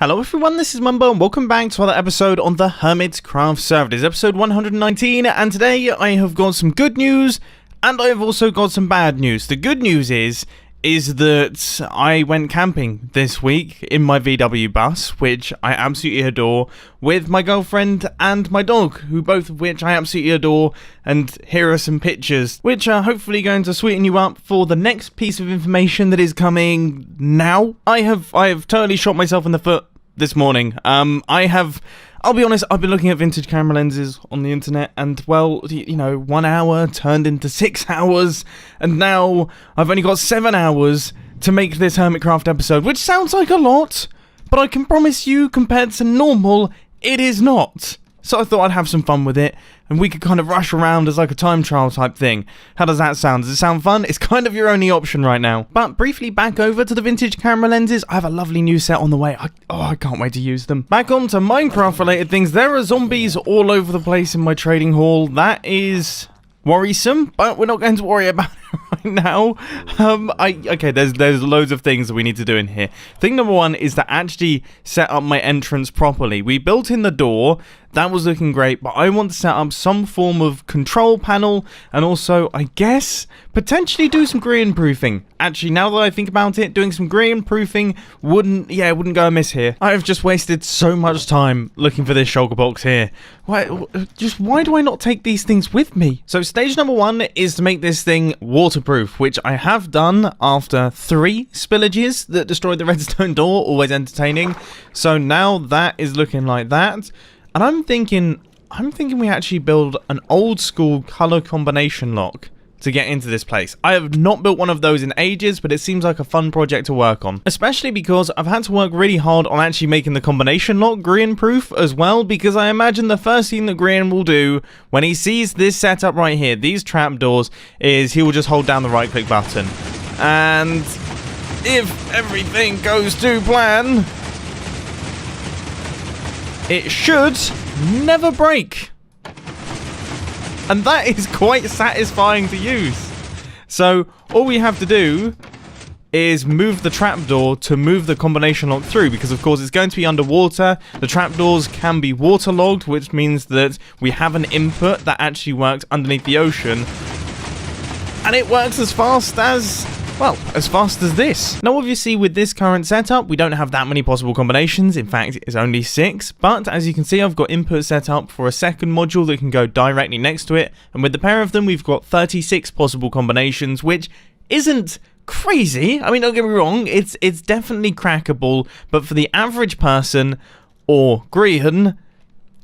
Hello everyone, this is Mumbo and welcome back to another episode on the Hermitcraft server. This is episode 119 and today I have got some good news and I have also got some bad news. The good news is that I went camping this week in my VW bus, which I absolutely adore, with my girlfriend and my dog, who both of which I absolutely adore, and here are some pictures, which are hopefully going to sweeten you up for the next piece of information that is coming now. I have totally shot myself in the foot this morning. I'll be honest, I've been looking at vintage camera lenses on the internet and, well, you know, 1 hour turned into 6 hours and now I've only got 7 hours to make this Hermitcraft episode, which sounds like a lot, but I can promise you, compared to normal, it is not. So I thought I'd have some fun with it, and we could kind of rush around as like a time trial type thing. How does that sound? Does it sound fun? It's kind of your only option right now. But briefly back over to the vintage camera lenses, I have a lovely new set on the way. I can't wait to use them. Back on to Minecraft related things, there are zombies all over the place in my trading hall. That is worrisome, but we're not going to worry about it right now. Okay, there's loads of things that we need to do in here. Thing number one is to actually set up my entrance properly. We built in the door, that was looking great, but I want to set up some form of control panel and also, I guess, potentially do some green proofing. Actually, now that I think about it, doing some green proofing wouldn't go amiss here. I have just wasted so much time looking for this shulker box here. Why do I not take these things with me? So stage number one is to make this thing waterproof, which I have done after 3 spillages that destroyed the redstone door, always entertaining. So now that is looking like that. And I'm thinking we actually build an old school color combination lock to get into this place. I have not built one of those in ages, but it seems like a fun project to work on. Especially because I've had to work really hard on actually making the combination lock green proof as well, because I imagine the first thing that Grian will do when he sees this setup right here, these trapdoors, is he will just hold down the right click button. And if everything goes to plan, it should never break. And that is quite satisfying to use. So all we have to do is move the trapdoor to move the combination lock through, because of course it's going to be underwater. The trapdoors can be waterlogged, which means that we have an input that actually works underneath the ocean. And it works as fast as, well, as fast as this. Now obviously with this current setup we don't have that many possible combinations, in fact it's only 6, but as you can see I've got input set up for a second module that can go directly next to it, and with the pair of them we've got 36 possible combinations, which isn't crazy. I mean, don't get me wrong, it's definitely crackable, but for the average person or Grian,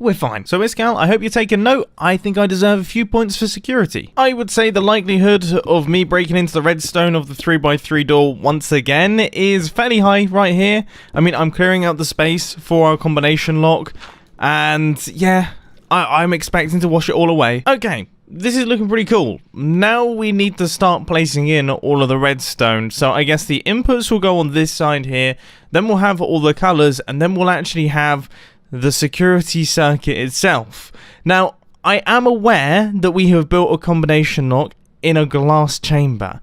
we're fine. So Iscal, I hope you're taking note. I think I deserve a few points for security. I would say the likelihood of me breaking into the redstone of the 3x3 door once again is fairly high right here. I mean, I'm clearing out the space for our combination lock, and yeah, I'm expecting to wash it all away. Okay, this is looking pretty cool. Now we need to start placing in all of the redstone. So I guess the inputs will go on this side here, then we'll have all the colors, and then we'll actually have the security circuit itself. Now, I am aware that we have built a combination lock in a glass chamber.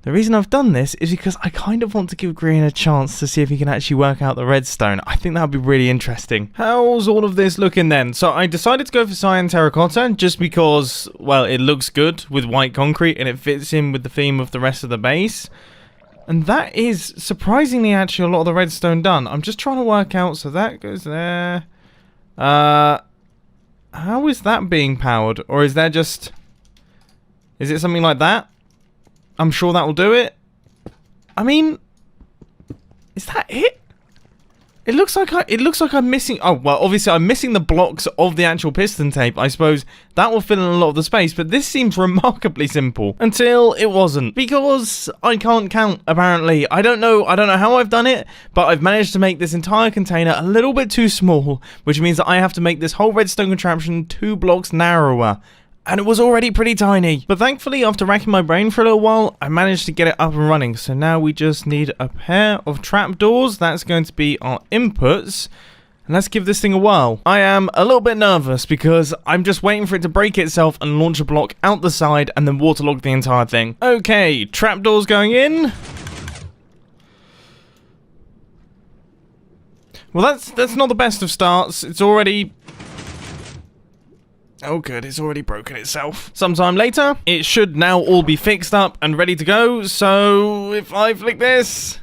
The reason I've done this is because I kind of want to give Grian a chance to see if he can actually work out the redstone. I think that would be really interesting. How's all of this looking then? So I decided to go for cyan terracotta just because, well, it looks good with white concrete and it fits in with the theme of the rest of the base. And that is surprisingly actually a lot of the redstone done. I'm just trying to work out, so that goes there. How is that being powered? Or is there just... is it something like that? I'm sure that will do it. I mean, is that it? It looks like I'm missing... oh, well, obviously I'm missing the blocks of the actual piston tape. I suppose that will fill in a lot of the space, but this seems remarkably simple. Until it wasn't. Because I can't count, apparently. I don't know how I've done it, but I've managed to make this entire container a little bit too small, which means that I have to make this whole redstone contraption 2 blocks narrower. And it was already pretty tiny. But thankfully, after racking my brain for a little while, I managed to get it up and running. So now we just need a pair of trapdoors. That's going to be our inputs. And let's give this thing a whirl. I am a little bit nervous because I'm just waiting for it to break itself and launch a block out the side and then waterlog the entire thing. Okay, trapdoors going in. Well, that's not the best of starts. It's already... Oh good, it's already broken itself. Sometime later, it should now all be fixed up and ready to go. So if I flick this...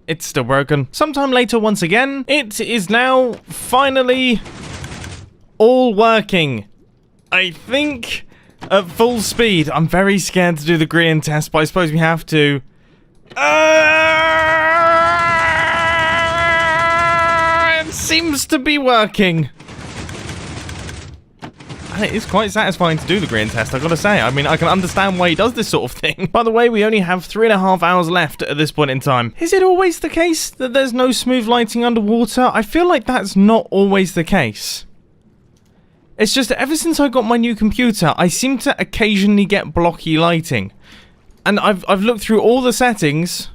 It's still broken. Sometime later, once again, it is now finally all working. I think at full speed. I'm very scared to do the green test, but I suppose we have to. It seems to be working. And it is quite satisfying to do the green test, I've got to say. I mean, I can understand why he does this sort of thing. By the way, we only have 3.5 hours left at this point in time. Is it always the case that there's no smooth lighting underwater? I feel like that's not always the case. It's just that ever since I got my new computer, I seem to occasionally get blocky lighting. And I've looked through all the settings,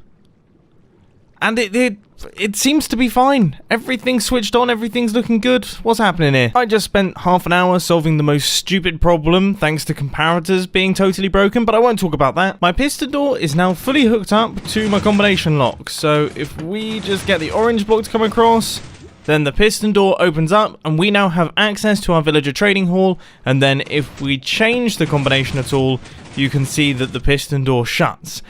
and it seems to be fine. Everything's switched on, everything's looking good. What's happening here? I just spent half an hour solving the most stupid problem thanks to comparators being totally broken, but I won't talk about that. My piston door is now fully hooked up to my combination lock. So if we just get the orange block to come across, then the piston door opens up and we now have access to our villager trading hall. And then if we change the combination at all, you can see that the piston door shuts.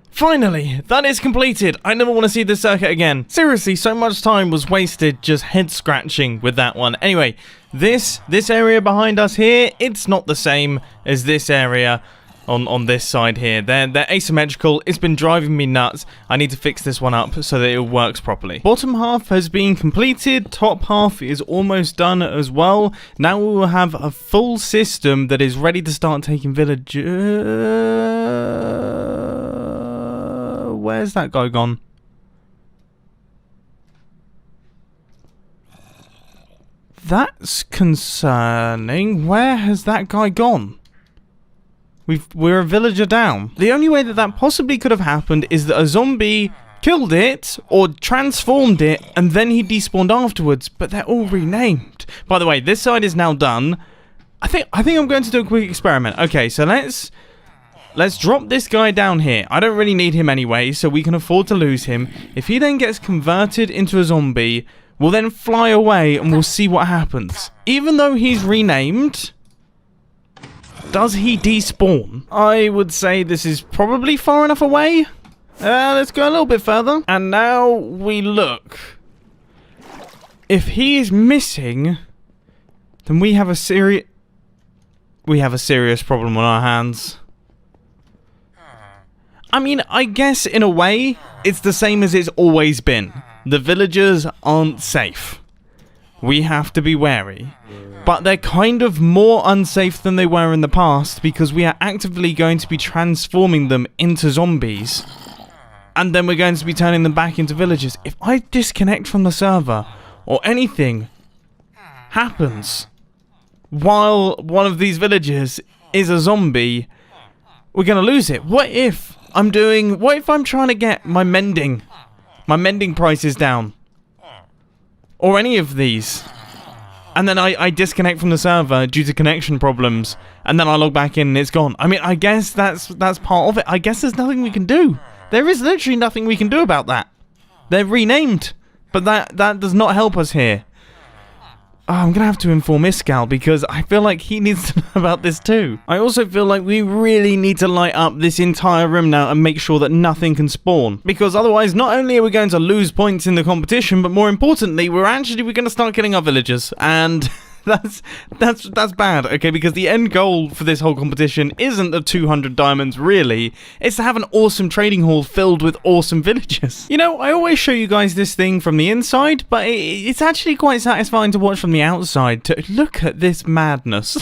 Finally, that is completed. I never want to see this circuit again. Seriously, so much time was wasted just head scratching with that one. Anyway, this area behind us here, it's not the same as this area on this side here. They're asymmetrical. It's been driving me nuts. I need to fix this one up so that it works properly. Bottom half has been completed. Top half is almost done as well. Now we will have a full system that is ready to start taking villagers. Where's that guy gone? That's concerning. Where has that guy gone? We're a villager down. The only way that that possibly could have happened is that a zombie killed it or transformed it and then he despawned afterwards, but they're all renamed. By the way, this side is now done. I think I'm going to do a quick experiment. Okay, so let's drop this guy down here. I don't really need him anyway, so we can afford to lose him. If he then gets converted into a zombie, we'll then fly away and we'll see what happens. Even though he's renamed, does he despawn? I would say this is probably far enough away. Let's go a little bit further. And now we look. If he is missing, then we have a serious problem on our hands. I mean, I guess in a way, it's the same as it's always been. The villagers aren't safe. We have to be wary. But they're kind of more unsafe than they were in the past because we are actively going to be transforming them into zombies. And then we're going to be turning them back into villagers. If I disconnect from the server or anything happens while one of these villagers is a zombie, we're going to lose it. What if I'm trying to get my mending prices down? Or any of these. And then I disconnect from the server due to connection problems. And then I log back in and it's gone. I mean, I guess that's part of it. I guess there's nothing we can do. There is literally nothing we can do about that. They're renamed. But that does not help us here. Oh, I'm going to have to inform Iskal because I feel like he needs to know about this too. I also feel like we really need to light up this entire room now and make sure that nothing can spawn. Because otherwise, not only are we going to lose points in the competition, but more importantly, we're going to start killing our villagers. And that's bad, okay? Because the end goal for this whole competition isn't the 200 diamonds, really. It's to have an awesome trading hall filled with awesome villagers. You know, I always show you guys this thing from the inside, but it's actually quite satisfying to watch from the outside. To look at this madness.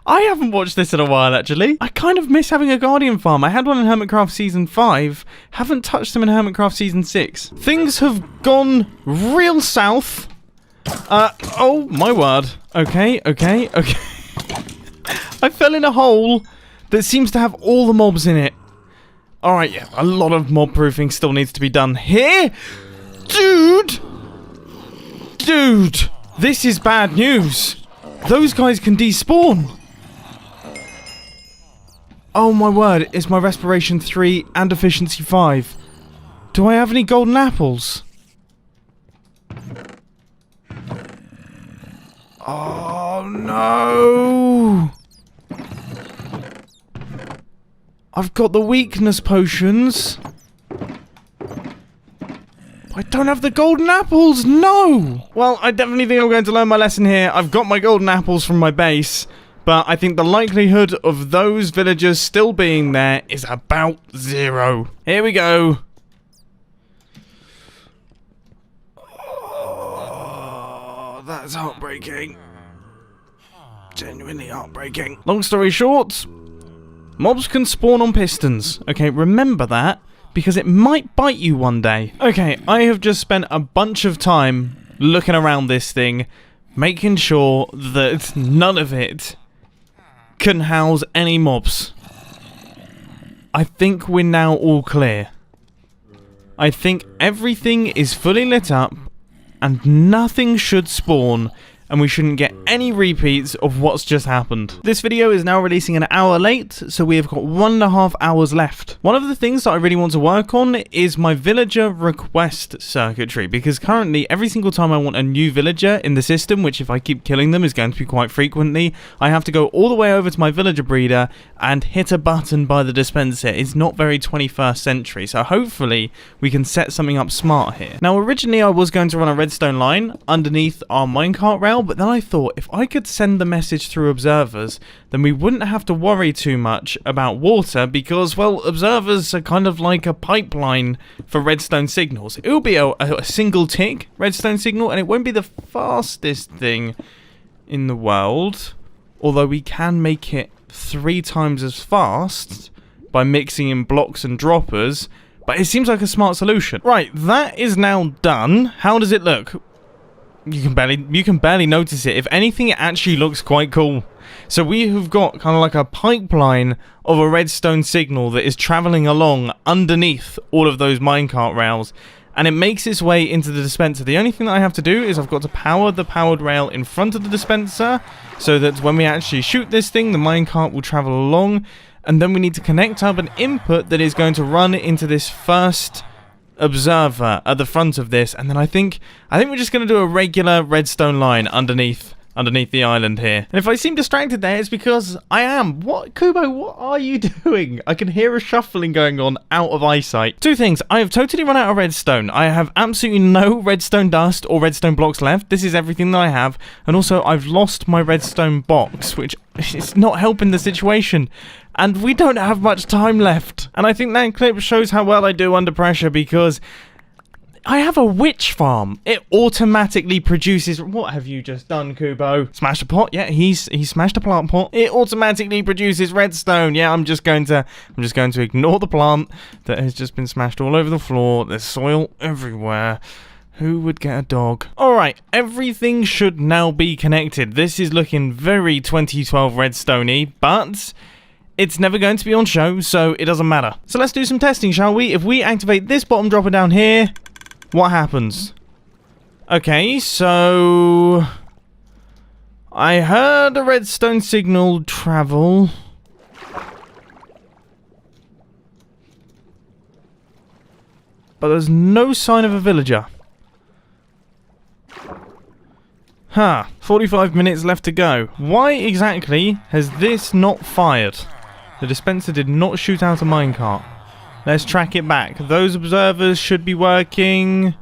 I haven't watched this in a while, actually. I kind of miss having a Guardian farm. I had one in Hermitcraft Season 5. Haven't touched them in Hermitcraft Season 6. Things have gone real south. Oh my word. Okay. I fell in a hole that seems to have all the mobs in it. Alright, yeah, a lot of mob proofing still needs to be done here. Dude, this is bad news. Those guys can despawn. Oh my word, it's my respiration 3 and efficiency 5. Do I have any golden apples? Oh, no! I've got the weakness potions. I don't have the golden apples, no! Well, I definitely think I'm going to learn my lesson here. I've got my golden apples from my base, but I think the likelihood of those villagers still being there is about 0. Here we go. Oh, that's heartbreaking. Genuinely heartbreaking. Long story short, mobs can spawn on pistons. Okay, remember that, because it might bite you one day. Okay, I have just spent a bunch of time looking around this thing, making sure that none of it can house any mobs. I think we're now all clear. I think everything is fully lit up, and nothing should spawn, and we shouldn't get any repeats of what's just happened. This video is now releasing an hour late, so we have got 1.5 hours left. One of the things that I really want to work on is my villager request circuitry, because currently every single time I want a new villager in the system, which if I keep killing them is going to be quite frequently, I have to go all the way over to my villager breeder and hit a button by the dispenser. It's not very 21st century, so hopefully we can set something up smart here. Now originally I was going to run a redstone line underneath our minecart rail, but then I thought if I could send the message through observers, then we wouldn't have to worry too much about water, because, well, observers are kind of like a pipeline for redstone signals. It will be a single tick redstone signal, and it won't be the fastest thing in the world, although we can make it 3 times as fast by mixing in blocks and droppers, but it seems like a smart solution. Right, that is now done. How does it look? You can barely notice it. If anything, it actually looks quite cool. So we have got kind of like a pipeline of a redstone signal that is traveling along underneath all of those minecart rails, and it makes its way into the dispenser. The only thing that I have to do is I've got to power the powered rail in front of the dispenser, so that when we actually shoot this thing, the minecart will travel along, and then we need to connect up an input that is going to run into this first observer at the front of this, and then I think we're just going to do a regular redstone line underneath the island here. And if I seem distracted there, it's because I am. What, Kubo, what are you doing? I can hear a shuffling going on out of eyesight. 2 things. I have totally run out of redstone. I have absolutely no redstone dust or redstone blocks left. This is everything that I have. And also, I've lost my redstone box, which is not helping the situation. And we don't have much time left. And I think that clip shows how well I do under pressure, because I have a witch farm. It automatically produces... What have you just done, Kubo? Smashed a pot? Yeah, he smashed a plant pot. It automatically produces redstone. Yeah, I'm just going to ignore the plant that has just been smashed all over the floor. There's soil everywhere. Who would get a dog? Alright, everything should now be connected. This is looking very 2012 redstone-y, but it's never going to be on show, so it doesn't matter. So let's do some testing, shall we? If we activate this bottom dropper down here, what happens? Okay, so I heard a redstone signal travel. But there's no sign of a villager. Huh, 45 minutes left to go. Why exactly has this not fired? The dispenser did not shoot out a minecart. Let's track it back. Those observers should be working.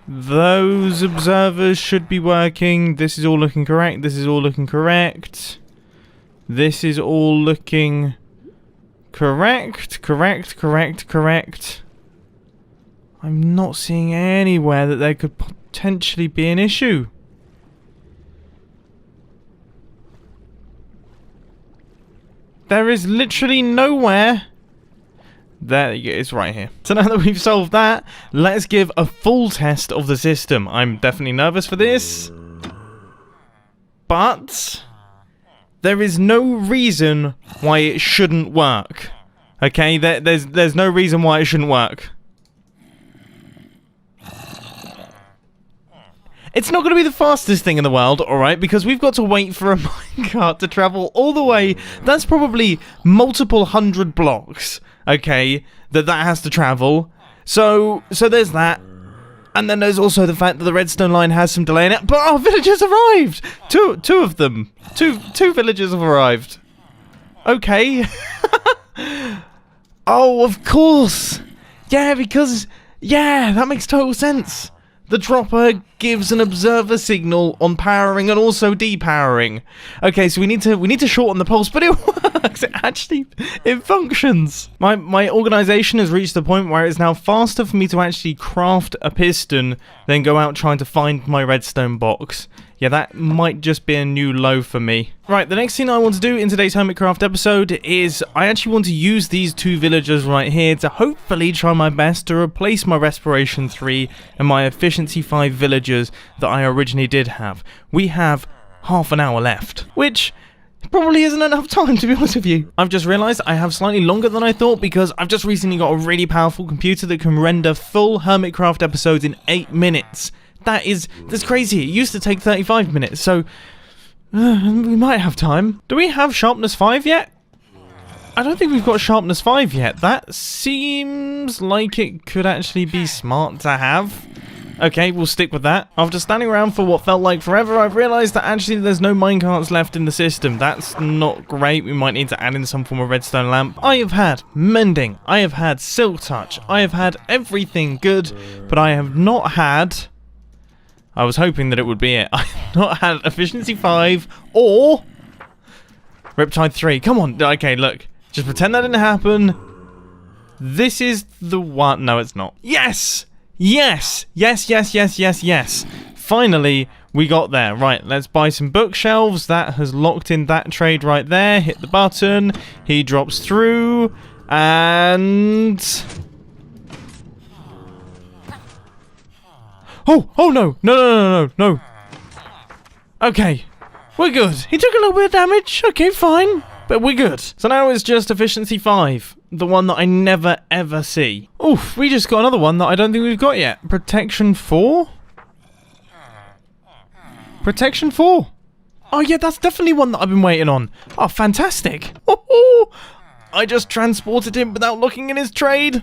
Those observers should be working. This is all looking correct. This is all looking correct. This is all looking correct. Correct. I'm not seeing anywhere that there could potentially be an issue. There is literally nowhere. There it's right here. So now that we've solved that, let's give a full test of the system. I'm definitely nervous for this, but there is no reason why it shouldn't work. Okay, there's no reason why it shouldn't work. It's not going to be the fastest thing in the world, alright, because we've got to wait for a minecart to travel all the way. That's probably multiple hundred blocks, okay, that has to travel. So there's that. And then there's also the fact that the redstone line has some delay in it. But our villagers arrived! Two of them. Two villagers have arrived. Okay. Oh, of course. Yeah, because... Yeah, that makes total sense. The dropper gives an observer signal on powering and also depowering. Okay, so we need to shorten the pulse, but it works. It functions. My organization has reached the point where it's now faster for me to actually craft a piston than go out trying to find my redstone box. Yeah, that might just be a new low for me. Right, the next thing I want to do in today's Hermitcraft episode is I actually want to use these two villagers right here to hopefully try my best to replace my Respiration 3 and my Efficiency 5 villagers that I originally did have. We have half an hour left, which probably isn't enough time, to be honest with you. I've just realised I have slightly longer than I thought because I've just recently got a really powerful computer that can render full Hermitcraft episodes in 8 minutes. That's crazy. It used to take 35 minutes, so we might have time. Do we have sharpness 5 yet? I don't think we've got sharpness 5 yet. That seems like it could actually be smart to have. Okay, we'll stick with that. After standing around for what felt like forever, I've realised that actually there's no minecarts left in the system. That's not great. We might need to add in some form of redstone lamp. I have had mending. I have had silk touch. I have had everything good, but I have not had... I was hoping that it would be it. I have not had Efficiency 5 or Riptide 3. Come on. Okay, look. Just pretend that didn't happen. This is the one. No, it's not. Yes! Yes! Yes, yes, yes, yes, yes. Finally, we got there. Right, let's buy some bookshelves. That has locked in that trade right there. Hit the button. He drops through. And... Oh no. No. Okay, we're good. He took a little bit of damage. Okay, fine. But we're good. So now it's just Efficiency 5. The one that I never ever see. Oof, we just got another one that I don't think we've got yet. Protection 4? Protection 4. Oh yeah, that's definitely one that I've been waiting on. Oh, fantastic. I just transported him without looking in his trade.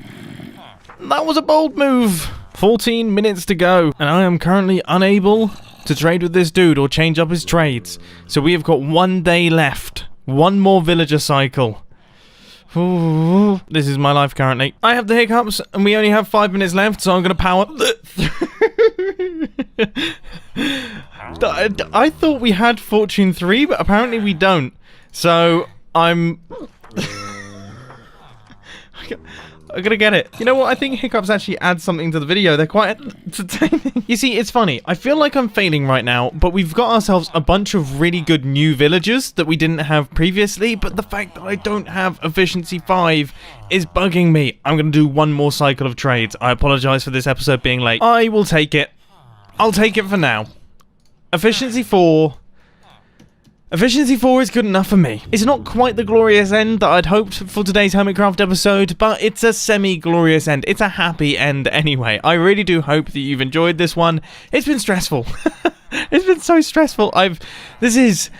That was a bold move. 14 minutes to go, and I am currently unable to trade with this dude or change up his trades. So we have got 1 day left. One more villager cycle. Ooh, this is my life currently. I have the hiccups, and we only have 5 minutes left, so I'm going to power... I thought we had Fortune 3, but apparently we don't. So, I'm gonna get it. You know what? I think hiccups actually add something to the video. They're quite entertaining. You see, it's funny. I feel like I'm failing right now, but we've got ourselves a bunch of really good new villagers that we didn't have previously, but the fact that I don't have Efficiency 5 is bugging me. I'm gonna do one more cycle of trades. I apologize for this episode being late. I will take it. I'll take it for now. Efficiency 4. Efficiency 4 is good enough for me. It's not quite the glorious end that I'd hoped for today's Hermitcraft episode, but it's a semi-glorious end. It's a happy end anyway. I really do hope that you've enjoyed this one. It's been stressful. It's been so stressful. It's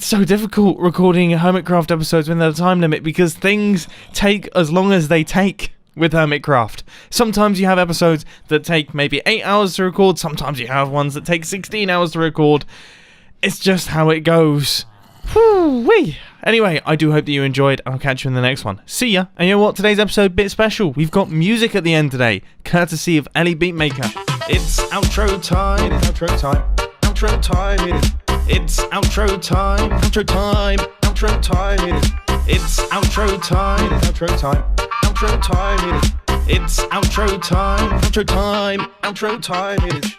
so difficult recording Hermitcraft episodes when there's a time limit because things take as long as they take with Hermitcraft. Sometimes you have episodes that take maybe 8 hours to record. Sometimes you have ones that take 16 hours to record. It's just how it goes. Whew-wee. Anyway, I do hope that you enjoyed. I'll catch you in the next one. See ya. And you know what? Today's episode a bit special. We've got music at the end today, courtesy of Ellie Beatmaker. It's outro time. It is outro time. Outro time. It is. It's outro time. Outro time. Outro time. It is. It's outro time. It is outro time. Outro time. It is. It's outro time. Outro time. Outro time. It is.